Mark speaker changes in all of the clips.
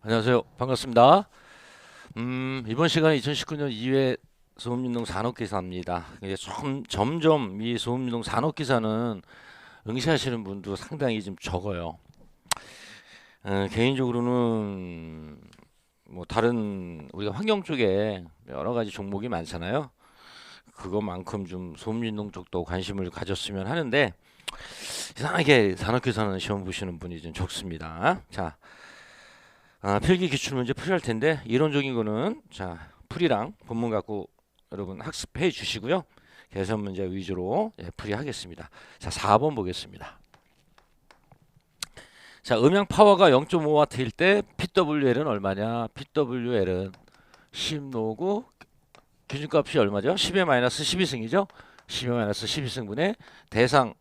Speaker 1: 안녕하세요. 반갑습니다. 이번 시간은 2019년 2회 소음운동 산업기사입니다. 이제 점점 이 소음운동 산업기사는 응시하시는 분도 상당히 좀 적어요. 개인적으로는 뭐 다른 우리가 환경 쪽에 여러 가지 종목이 많잖아요. 그것만큼 좀 소음운동 쪽도 관심을 가졌으면 하는데 이상하게 산업기사는 시험 보시는 분이 좀 적습니다. 자, 필기 기출 문제 풀이할 텐데 이론적인 거는 자 풀이랑 본문 갖고 여러분 학습해 주시고요. 계산 문제 위주로 풀이하겠습니다. 자 4번 보겠습니다. 자 음향 파워가 0.5W일 때 PWL은 얼마냐? PWL은 10노고 기준값이 얼마죠? 10의 마이너스 12승이죠? 10의 마이너스 12승분의 대상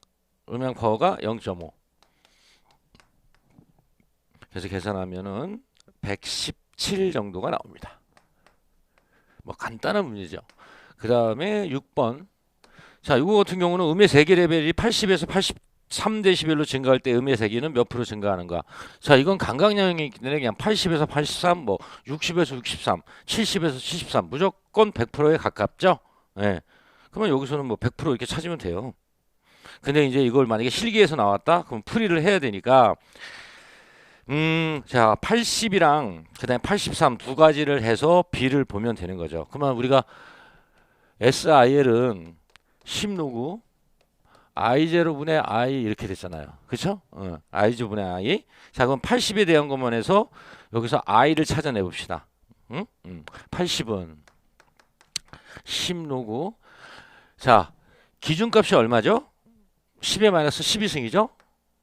Speaker 1: 음향 파워가 0.5. 그래서 계산하면은 117 정도가 나옵니다. 뭐 간단한 문제죠. 그 다음에 6번. 자, 이거 같은 경우는 음의 세기 레벨이 80에서 83dB로 증가할 때 음의 세기는 몇 프로 증가하는가? 자, 이건 감각량이기 때문에 그냥 80에서 83, 뭐 60에서 63, 70에서 73 무조건 100%에 가깝죠? 예. 그러면 여기서는 뭐 100% 이렇게 찾으면 돼요. 근데 이제 이걸 만약에 실기에서 나왔다? 그럼 풀이를 해야 되니까 자, 80이랑 그다음에 83 두 가지를 해서 B를 보면 되는 거죠. 그러면 우리가 SIL은 10로그 I0분의 I 이렇게 됐잖아요. 그렇죠? I0분의 I. 자, 그럼 80에 대한 것만 해서 여기서 I를 찾아내 봅시다. 80은 10로그. 자, 기준값이 얼마죠? 10의 마이너스 12승이죠?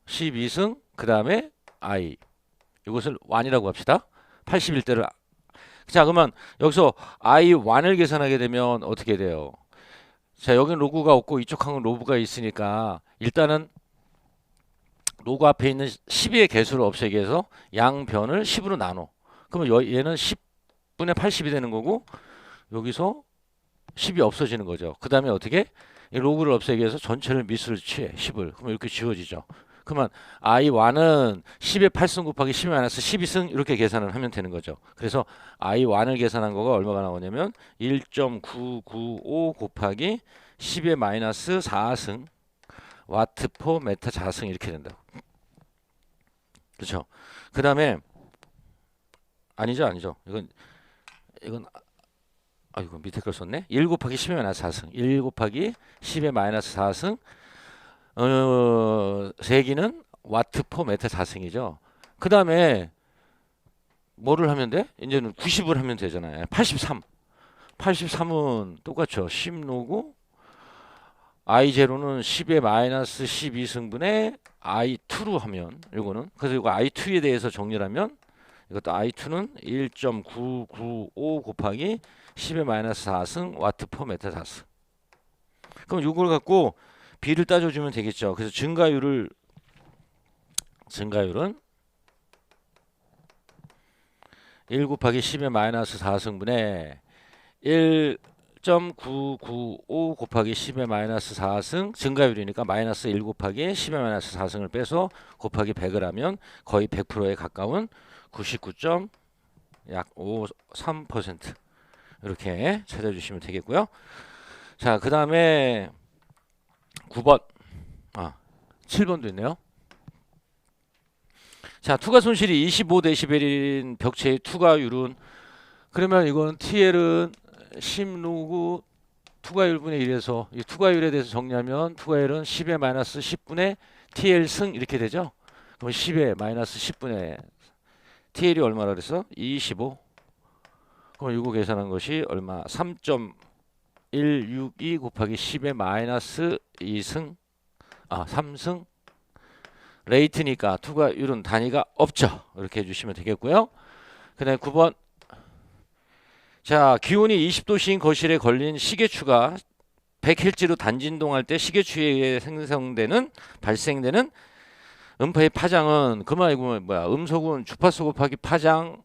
Speaker 1: 12승 그 다음에 I. 이것을 1이라고 합시다. 81대를. 자, 그러면 여기서 I1을 계산하게 되면 어떻게 돼요? 자, 여기는 로그가 없고 이쪽 항은 로그가 있으니까 일단은 로그 앞에 있는 12의 개수를 없애기 위해서 양변을 10으로 나눠. 그러면 얘는 10분의 80이 되는 거고 여기서 10이 없어지는 거죠. 그 다음에 어떻게? 이 로그를 없애기 위해서 전체를 미수를 취해. 10을. 그러면 이렇게 지워지죠. 그러면 I1은 10의 8승 곱하기 10의 마이너스 12승 이렇게 계산을 하면 되는 거죠. 그래서 I1을 계산한 거가 얼마가 나오냐면 1.995 곱하기 10의 마이너스 4승 와트 포 메타 자승 이렇게 된다고. 그렇죠. 그 다음에 아니죠. 이건 이거 밑에 걸 썼네. 1 곱하기 10의 마이너스 4승 1 곱하기 10의 마이너스 4승 세기는 와트 포 메타 4승이죠. 그 다음에 뭐를 하면 돼? 이제는 90을 하면 되잖아요. 83. 83은 똑같죠. 10노고 I0는 10의 마이너스 12승분의 I2로 하면 이거는 그래서 이거 I2에 대해서 정리를 하면 이것도 I2는 1.995 곱하기 10의 마이너스 4승 와트 포 메타 4승. 그럼 이걸 갖고 B를 따져주면 되겠죠. 그래서 증가율은 1 곱하기 10의 마이너스 4승분의 1.995 곱하기 10의 마이너스 4승 증가율이니까 마이너스 1 곱하기 10의 마이너스 4승을 빼서 곱하기 100을 하면 거의 100%에 가까운 99.53% 이렇게 찾아주시면 되겠고요. 자, 그 다음에 9번 7번도 있네요. 자, 투과 손실이 25dB인 벽체의 투과율은 그러면 이건 TL은 10로그 투과율분의 1에서 이 투과율에 대해서 정리하면 투과율은 10의 마이너스 10분의 TL 승 이렇게 되죠. 그럼 10의 마이너스 10분의 TL이 얼마라 그랬어? 25. 그럼 이거 계산한 것이 얼마? 3.162 곱하기 10의 마이너스 2승 3승 레이트니까 투과율은 단위가 없죠. 이렇게 해주시면 되겠고요. 그 다음에 9번. 자, 기온이 20도씨인 거실에 걸린 시계추가 100Hz로 단진동할 때 시계추에 의해 발생되는 음파의 파장은 그만 이거 뭐야? 음속은 주파수 곱하기 파장.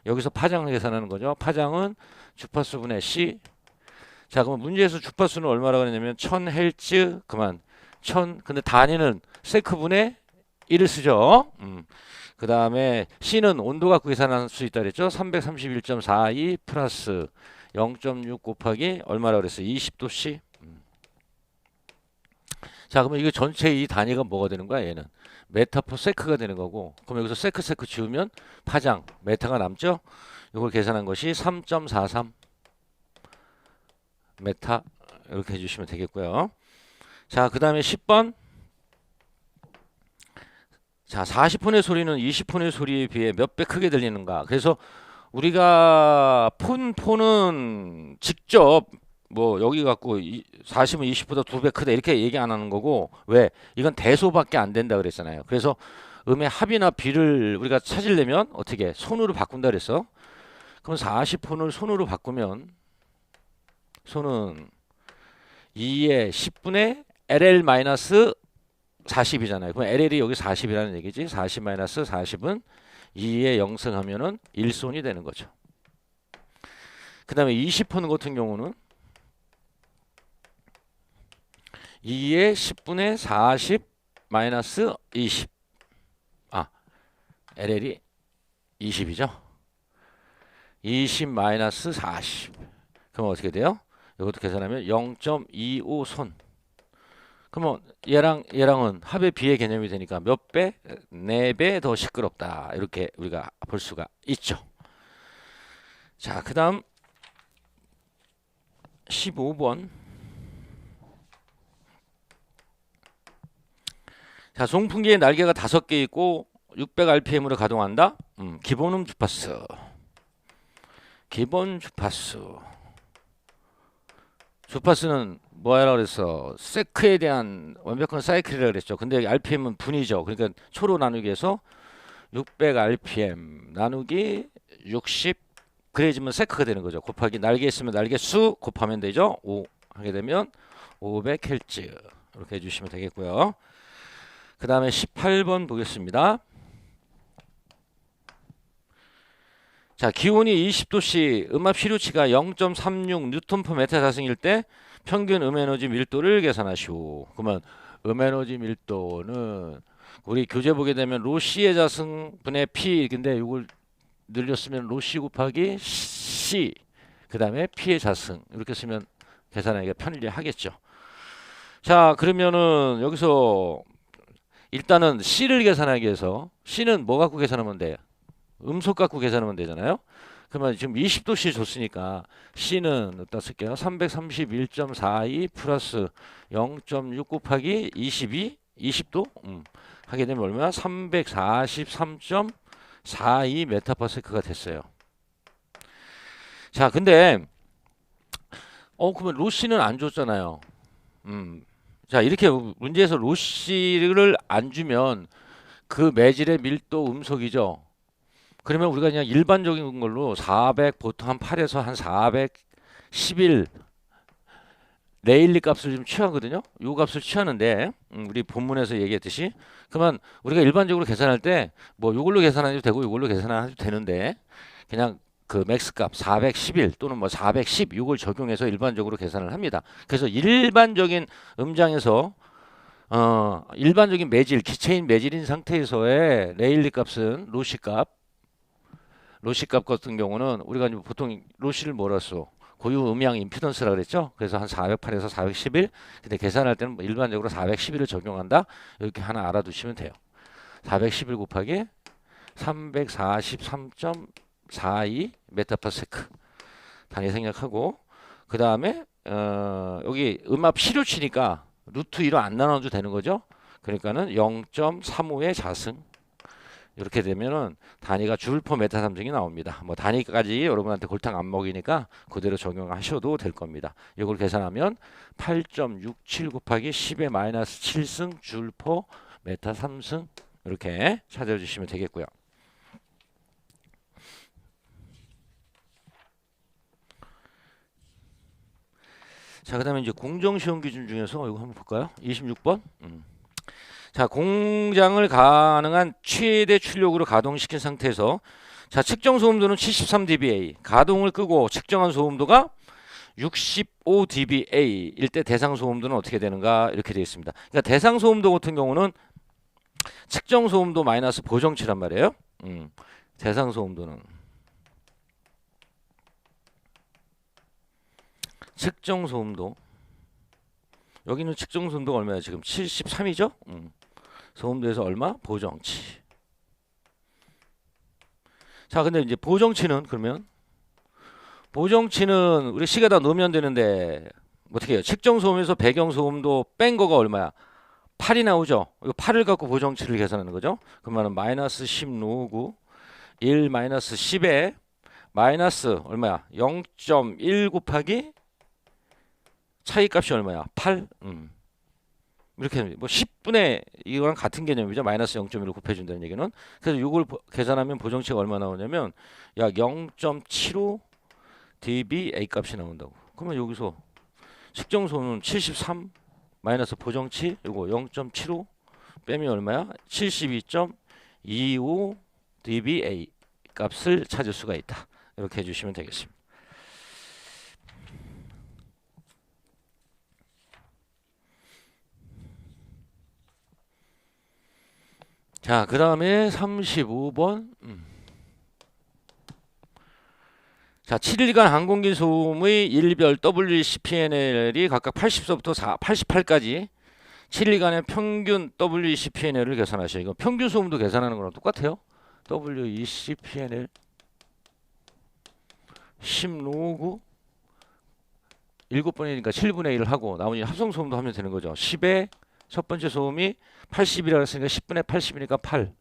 Speaker 1: 여기서 파장을 계산하는 거죠. 파장은 주파수분의 C. 자, 그럼 문제에서 주파수는 얼마라고 했냐면 1000Hz 그만 1000 근데 단위는 세크분의 1을 쓰죠. 그 다음에 C는 온도 갖고 계산할 수 있다 그랬죠. 331.42 플러스 0.6 곱하기 얼마라고 그랬어요? 20도 C. 자, 그러면 이거 전체 이 단위가 뭐가 되는 거야? 얘는 메타퍼 세크가 되는 거고, 그럼 여기서 세크 지우면 파장 메타가 남죠? 이걸 계산한 것이 3.43 메타 이렇게 해주시면 되겠고요. 자, 그 다음에 10번. 자, 40톤의 소리는 20톤의 소리에 비해 몇 배 크게 들리는가? 그래서 우리가 폰은 직접 뭐 여기 갖고 40은 20보다 2배 크다 이렇게 얘기 안 하는 거고, 왜? 이건 대소밖에 안 된다 그랬잖아요. 그래서 음의 합이나 비를 우리가 찾으려면 어떻게 손으로 바꾼다 그랬어? 그럼 40폰을 손으로 바꾸면 손은 2의 10분의 LL-40이잖아요. 그럼 LL이 여기 40이라는 얘기지. 40-40은 2의 0승하면은 1손이 되는 거죠. 그 다음에 20폰 같은 경우는 2의 10분의 40 마이너스 20. LL이 20이죠. 20 마이너스 40. 그럼 어떻게 돼요? 이것도 계산하면 0.25손. 그러면 얘랑은 합의 비의 개념이 되니까 몇 배? 4배 더 시끄럽다. 이렇게 우리가 볼 수가 있죠. 자, 그 다음 15번. 자, 송풍기에 날개가 5개 있고 600rpm으로 가동한다. 기본음 주파수. 기본 주파수. 주파수는 뭐라 그랬어? 세크에 대한 완벽한 사이클이라 그랬죠. 근데 RPM은 분이죠. 그러니까 초로 나누기 해서 600rpm 나누기 60 그래야지만 세크가 되는 거죠. 곱하기 날개 있으면 날개 수 곱하면 되죠. 5 하게 되면 500Hz 이렇게 해주시면 되겠고요. 그 다음에 18번 보겠습니다. 자, 기온이 20도씨, 음압 시류치가 0.36 뉴턴 퍼 메타 자승일 때 평균 음에너지 밀도를 계산하시오. 그러면 음에너지 밀도는 우리 교재 보게 되면 로시의 자승 분의 P, 근데 이걸 늘렸으면 로시 곱하기 C, 그 다음에 P의 자승 이렇게 쓰면 계산하기가 편리하겠죠. 자, 그러면은 여기서 일단은 C를 계산하기 위해서 C는 뭐 갖고 계산하면 돼요? 음속 갖고 계산하면 되잖아요. 그러면 지금 20도씨 줬으니까 C는 어디다 쓸게요. 331.42 플러스 0.6 곱하기 22 20도 하게 되면 얼마나 343.42 메타파스크가 됐어요. 자, 근데 그러면 로씨는 안 줬잖아요. 자, 이렇게 문제에서 로씨를 안 주면 그 매질의 밀도 음속이죠. 그러면 우리가 그냥 일반적인 걸로 400 보통 한 8에서 한 411 레일리 값을 좀 취하거든요. 요 값을 취하는데 우리 본문에서 얘기했듯이 그러면 우리가 일반적으로 계산할 때 뭐 요걸로 계산해도 되고 요걸로 계산해도 되는데 그냥 그 맥스 값 411 또는 뭐 410 이걸 적용해서 일반적으로 계산을 합니다. 그래서 일반적인 음장에서 일반적인 매질 기체인 매질인 상태에서의 레일리 값은 로시 값 같은 경우는 우리가 보통 로시를 뭐라 써? 고유 음양 임피던스라 그랬죠? 그래서 한 408에서 411. 근데 계산할 때는 일반적으로 411을 적용한다. 이렇게 하나 알아두시면 돼요. 411 곱하기 343.42 메타파스크 단위 생략하고 그 다음에 여기 음압 시료치니까 루트 2로 안 나눠도 되는 거죠? 그러니까는 0.35의 자승 이렇게 되면은 단위가 줄퍼 메타 삼승이 나옵니다. 뭐 단위까지 여러분한테 골탕 안 먹이니까 그대로 적용하셔도 될 겁니다. 이걸 계산하면 8.67 곱하기 10의 마이너스 7승 줄퍼 메타 3승 이렇게 찾아주시면 되겠고요. 자, 그 다음에 이제 공정시험 기준 중에서 이거 한번 볼까요? 26번. 자, 공장을 가능한 최대 출력으로 가동시킨 상태에서 자, 측정 소음도는 73dBA, 가동을 끄고 측정한 소음도가 65dBA일 때 대상 소음도는 어떻게 되는가 이렇게 되어 있습니다. 그러니까 대상 소음도 같은 경우는 측정 소음도 마이너스 보정치란 말이에요. 대상 소음도는 측정 소음도, 여기는 측정 소음도가 얼마야? 지금 73이죠? 소음도에서 얼마? 보정치. 자, 근데 이제 보정치는, 그러면 보정치는 우리 식에다 넣으면 되는데 어떻게 해요? 측정 소음에서 배경 소음도 뺀 거가 얼마야? 8이 나오죠. 이거 8을 갖고 보정치를 계산하는 거죠. 그러면 마이너스 10 놓고 1 마이너스 10에 마이너스 얼마야? 0.1 곱하기 차이 값이 얼마야? 8. 이렇게 뭐 10분의 이거랑 같은 개념이죠. 마이너스 0.1을 곱해준다는 얘기는. 그래서 이걸 계산하면 보정치가 얼마 나오냐면 약 0.75 dBA 값이 나온다고. 그러면 여기서 측정소는 73 마이너스 보정치 이거 0.75 빼면 얼마야? 72.25 dBA 값을 찾을 수가 있다. 이렇게 해주시면 되겠습니다. 자, 그 다음에 35번. 자, 7일간 항공기 소음의 일별 WCPNL이 각각 80서부터 88까지 7일간의 평균 WCPNL을 계산하셔요. 이거 평균 소음도 계산하는 거랑 똑같아요. WCPNL 10 놓고 7번이니까 7분의 1을 하고 나머지 합성 소음도 하면 되는 거죠. 10에 첫 번째 소음이 80이라고 했으니까 10분의 80이니까 8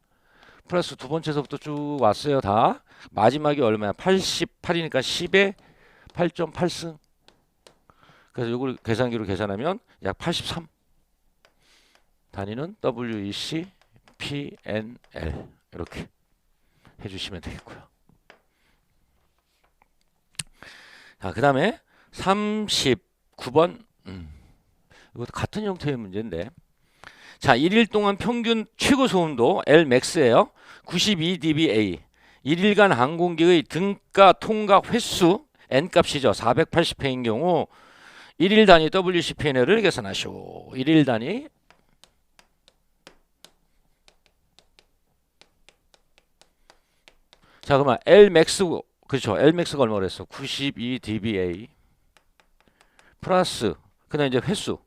Speaker 1: 플러스 두 번째서부터 쭉 왔어요. 다 마지막이 얼마야? 88이니까 10에 8.8승. 그래서 이걸 계산기로 계산하면 약 83 단위는 WEC PNL 이렇게 해주시면 되겠고요. 자, 그 다음에 39번. 이것도 같은 형태의 문제인데, 자, 1일 동안 평균 최고 소음도 Lmax예요. 92 dBA. 1일간 항공기의 등가 통각 횟수 N값이죠. 480회인 경우 1일 단위 WCPNL을 계산하시오. 1일 단위 자, 그러면 Lmax, 그렇죠. Lmax가 얼마 그랬어? 92 dBA 플러스 그다음 이제 횟수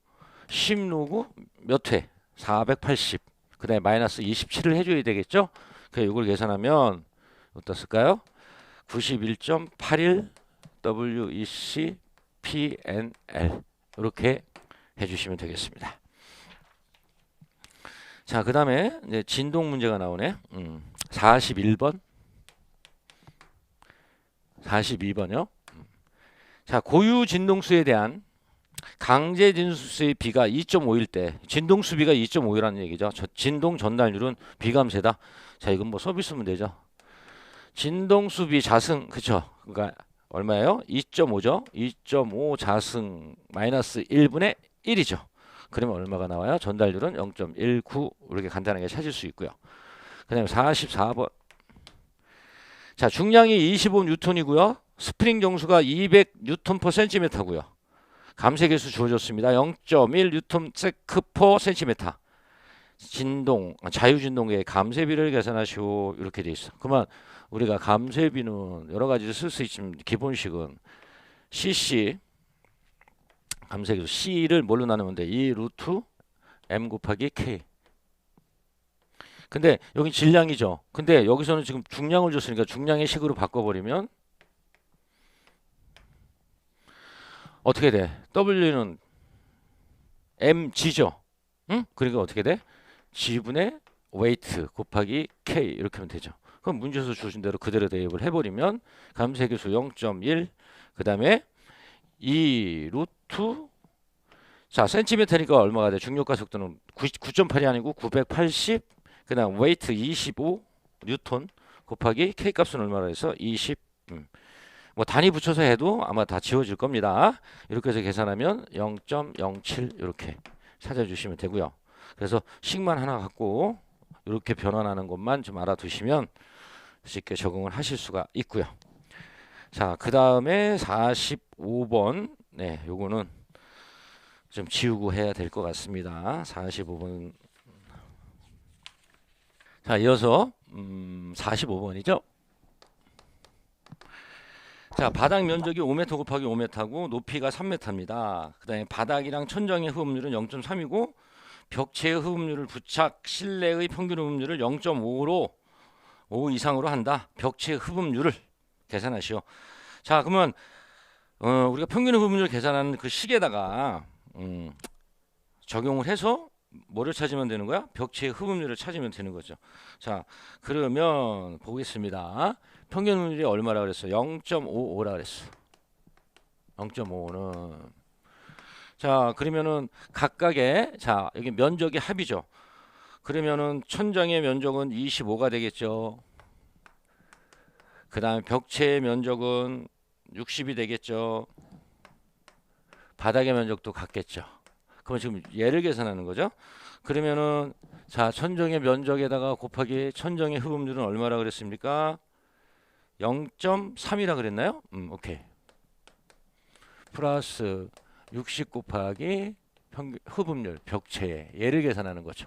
Speaker 1: 10 놓고 몇 회? 480. 그다음에 마이너스 27을 해줘야 되겠죠? 그래서 이걸 계산하면 어떻을까요? 91.81 WEC PNL 이렇게 해주시면 되겠습니다. 자, 그 다음에 이제 진동 문제가 나오네. 41번, 42번요. 자, 고유 진동수에 대한 강제 진동수의 비가 2.5일 때 진동수비가 2.5라는 얘기죠. 진동 전달률은 비감세다. 자, 이건 뭐 서비스 문제죠. 진동수비 자승, 그쵸? 그러니까 얼마예요? 2.5죠. 2.5 자승 마이너스 1분의 1이죠. 그러면 얼마가 나와요? 전달률은 0.19 이렇게 간단하게 찾을 수 있고요. 그 다음에 44번. 자, 중량이 25N이고요. 스프링 정수가 200N/cm고요. 감쇄 개수 주어졌습니다. 0.1 뉴턴 세크 퍼 센티미터. 진동, 자유진동의 감쇄비를 계산하시오. 이렇게 돼 있어. 그러면 우리가 감쇄비는 여러 가지로 쓸 수 있지만 기본식은 cc 감쇄 개수 c를 뭘로 나누면 돼? 2 루트 m 곱하기 k. 근데 여기 질량이죠. 근데 여기서는 지금 중량을 줬으니까 중량의 식으로 바꿔버리면 어떻게 돼? W는 mg죠. 응? 그러니까 어떻게 돼? g분의 weight 곱하기 k 이렇게 하면 되죠. 그럼 문제에서 주신 대로 그대로 대입을 해버리면 감쇄계수 0.1 그 다음에 2 루트 자 센티미터니까 얼마가 돼? 중력과 속도는 9.8이 아니고 980 그 다음 weight 25 뉴턴 곱하기 k 값은 얼마라 해서 20 뭐 단위 붙여서 해도 아마 다 지워질 겁니다. 이렇게 해서 계산하면 0.07 이렇게 찾아주시면 되고요. 그래서 식만 하나 갖고 이렇게 변환하는 것만 좀 알아두시면 쉽게 적응을 하실 수가 있고요. 자, 그 다음에 45번. 네, 요거는 좀 지우고 해야 될 것 같습니다. 45번. 자, 이어서 45번이죠. 자, 바닥 면적이 5m 곱하기 5m고 높이가 3m입니다. 그 다음에 바닥이랑 천정의 흡음률은 0.3이고 벽체의 흡음률을 부착 실내의 평균 흡음률을 0.5로 5 이상으로 한다. 벽체의 흡음률을 계산하시오. 자, 그러면 우리가 평균 흡음률 계산하는 그 식에다가 적용을 해서 뭐를 찾으면 되는 거야? 벽체의 흡음률을 찾으면 되는 거죠. 자, 그러면 보겠습니다. 평균 흡음률이 얼마라 그랬어? 0.55라 그랬어. 0.55는 자, 그러면은 각각의 자, 여기 면적의 합이죠. 그러면은 천장의 면적은 25가 되겠죠. 그 다음에 벽체의 면적은 60이 되겠죠. 바닥의 면적도 같겠죠. 그럼 지금 얘를 계산하는 거죠. 그러면은 자, 천정의 면적에다가 곱하기 천정의 흡음률은 얼마라 그랬습니까? 0.3이라 그랬나요? 오케이. 플러스 60 곱하기 흡음률 벽체에 얘를 계산하는 거죠.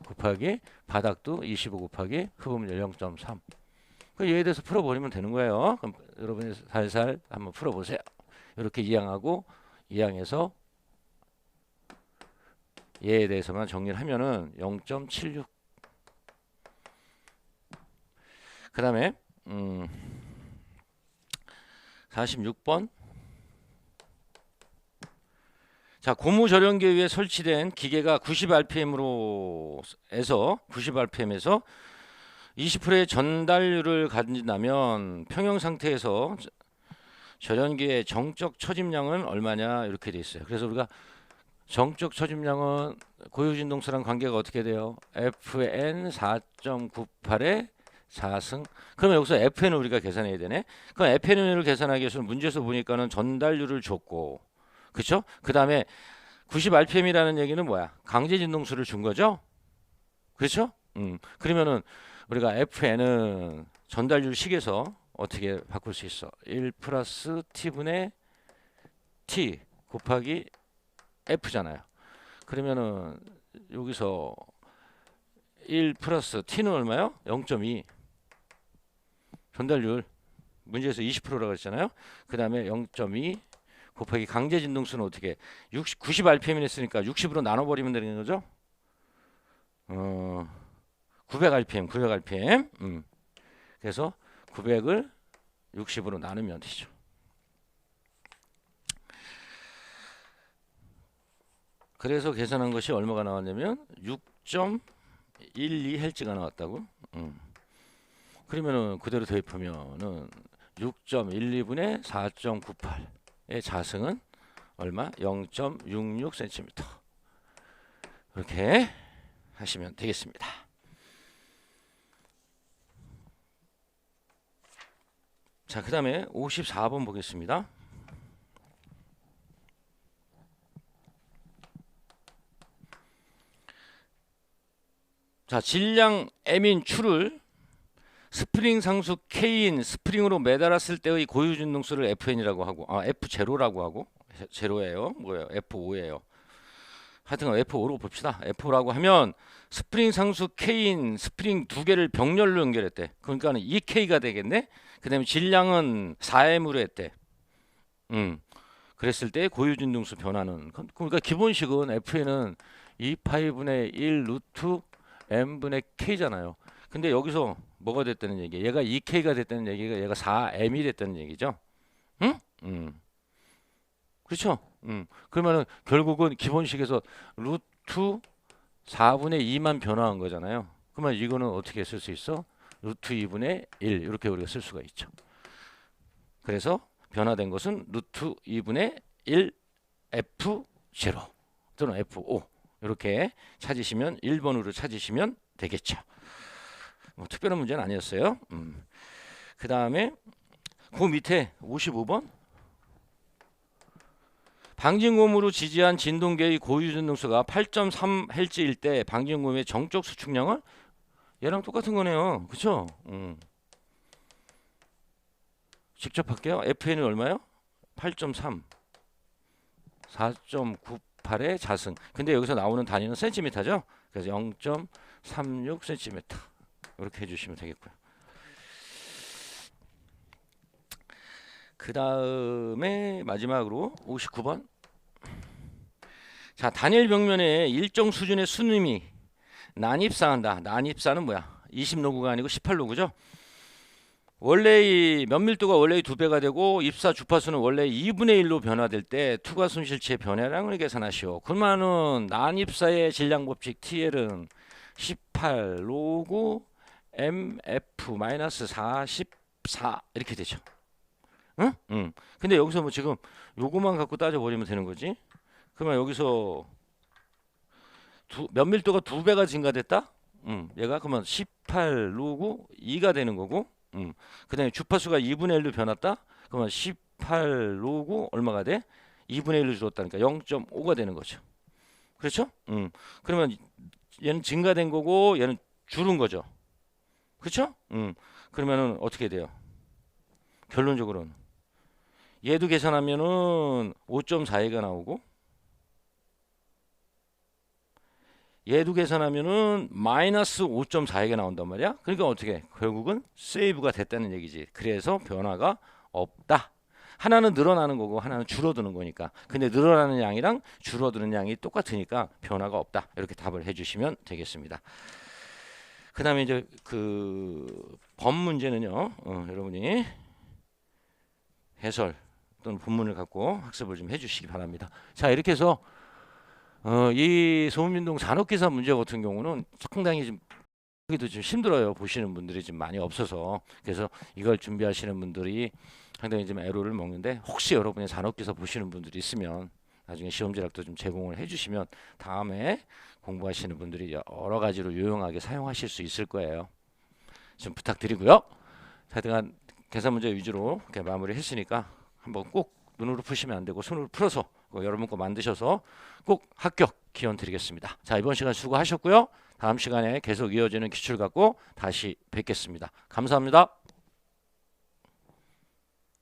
Speaker 1: 곱하기 바닥도 25 곱하기 흡음률 0.3. 얘에 대해서 풀어버리면 되는 거예요. 그럼 여러분이 살살 한번 풀어보세요. 이렇게 이항하고 이항해서 얘에 대해서만 정리를 하면은 0.76. 그 다음에 46번. 자, 고무 절연기 위에 설치된 기계가 90rpm으로 해서 90rpm에서 20%의 전달률을 가진다면 평형 상태에서 절연기의 정적 처짐량은 얼마냐 이렇게 돼 있어요. 그래서 우리가 정적 처짐량은 고유진동수랑 관계가 어떻게 돼요? FN 4.98의 4승. 그러면 여기서 FN을 우리가 계산해야 되네. 그럼 FN을 계산하기 위해서는 문제에서 보니까는 전달률을 줬고, 그렇죠? 그 다음에 90rpm이라는 얘기는 뭐야? 강제진동수를 준 거죠? 그렇죠? 그러면은 우리가 FN은 전달률 식에서 어떻게 바꿀 수 있어? 1 플러스 T분의 T 곱하기 F잖아요. 그러면은 여기서 1 플러스 T는 얼마요? 0.2. 전달률 문제에서 20%라고 했잖아요. 그 다음에 0.2 곱하기 강제진동수는 어떻게 90rpm이 했으니까 60으로 나눠버리면 되는 거죠. 900rpm 900rpm. 그래서 900을 60으로 나누면 되죠. 그래서 계산한 것이 얼마가 나왔냐면 6.12Hz가 나왔다고. 그러면은 그대로 대입하면은 6.12분의 4.98의 자승은 얼마? 0.66cm. 이렇게 하시면 되겠습니다. 자, 그 다음에 54번 보겠습니다. 자, 질량 M인 추를 스프링 상수 K인 스프링으로 매달았을 때의 고유진동수를 FN이라고 하고, F0라고 하고, 제로예요. 뭐예요? F5예요. 하여튼 F5로 봅시다. F5라고 하면 스프링 상수 K인 스프링 두 개를 병렬로 연결했대. 그러니까는 2K가 되겠네. 그 다음에 질량은 4M으로 했대. 그랬을 때 고유진동수 변화는, 그러니까 기본식은 FN은 2파이분의 1 루트 M분의 K잖아요. 근데 여기서 뭐가 됐다는 얘기야? 얘가 2K가 됐다는 얘기가 얘가 4M이 됐다는 얘기죠. 응? 그렇죠? 그러면은 결국은 기본식에서 루트 4분의 2만 변화한 거잖아요. 그러면 이거는 어떻게 쓸 수 있어? 루트 2분의 1 이렇게 우리가 쓸 수가 있죠. 그래서 변화된 것은 루트 2분의 1 F0 또는 F5 이렇게 찾으시면 1번으로 찾으시면 되겠죠. 뭐 특별한 문제는 아니었어요. 그 다음에 그 밑에 55번 방진곰으로 지지한 진동계의 고유진동수가 8.3Hz일 때 방진곰의 정적 수축량은 얘랑 똑같은 거네요. 그쵸? 직접 할게요. FN이 얼마요? 8.3 4.98의 자승. 근데 여기서 나오는 단위는 센티미터죠. 그래서 36cm 이렇게 해주시면 되겠고요. 그 다음에 마지막으로 59번. 자, 단일 벽면에 일정 수준의 순임이 난입사한다. 난입사는 뭐야? 20로그가 아니고 18로그죠. 원래 이 면밀도가 원래 2배가 되고 입사 주파수는 원래 2분의 1로 변화될 때 투과 손실치의 변화량을 계산하시오. 그러면은 난입사의 질량 법칙 TL은 18로그 MF-44 이렇게 되죠. 응? 응. 근데 여기서 뭐 지금 요거만 갖고 따져버리면 되는 거지. 그러면 여기서 면밀도가 2배가 증가됐다? 얘가 그러면 18로그 2가 되는 거고, 그 다음에 주파수가 2분의 1로 변했다? 그러면 18로그 얼마가 돼? 2분의 1로 줄었다니까 0.5가 되는 거죠. 그렇죠? 그러면 얘는 증가된 거고 얘는 줄은 거죠. 그렇죠? 그러면은 어떻게 돼요? 결론적으로는 얘도 계산하면은 5.42가 나오고 얘도 계산하면은 마이너스 5.42가 나온단 말이야. 그러니까 어떻게? 결국은 세이브가 됐다는 얘기지. 그래서 변화가 없다. 하나는 늘어나는 거고 하나는 줄어드는 거니까. 근데 늘어나는 양이랑 줄어드는 양이 똑같으니까 변화가 없다. 이렇게 답을 해주시면 되겠습니다. 그 다음에 이제 그 법 문제는요. 여러분이 해설 또는 본문을 갖고 학습을 좀 해주시기 바랍니다. 자, 이렇게 해서 이 소음运동 잔혹기사 문제 같은 경우는 상당히 좀 하기도 좀 힘들어요. 보시는 분들이 좀 많이 없어서. 그래서 이걸 준비하시는 분들이 상당히 좀 애로를 먹는데, 혹시 여러분의 잔혹기사 보시는 분들이 있으면 나중에 시험지락도 좀 제공을 해주시면 다음에 공부하시는 분들이 여러 가지로 유용하게 사용하실 수 있을 거예요. 좀 부탁드리고요. 하여튼 계산 문제 위주로 이렇게 마무리 했으니까 한번 꼭 눈으로 푸시면 안 되고 손으로 풀어서 여러분 거 만드셔서 꼭 합격 기원 드리겠습니다. 자, 이번 시간 수고하셨고요. 다음 시간에 계속 이어지는 기출 갖고 다시 뵙겠습니다. 감사합니다.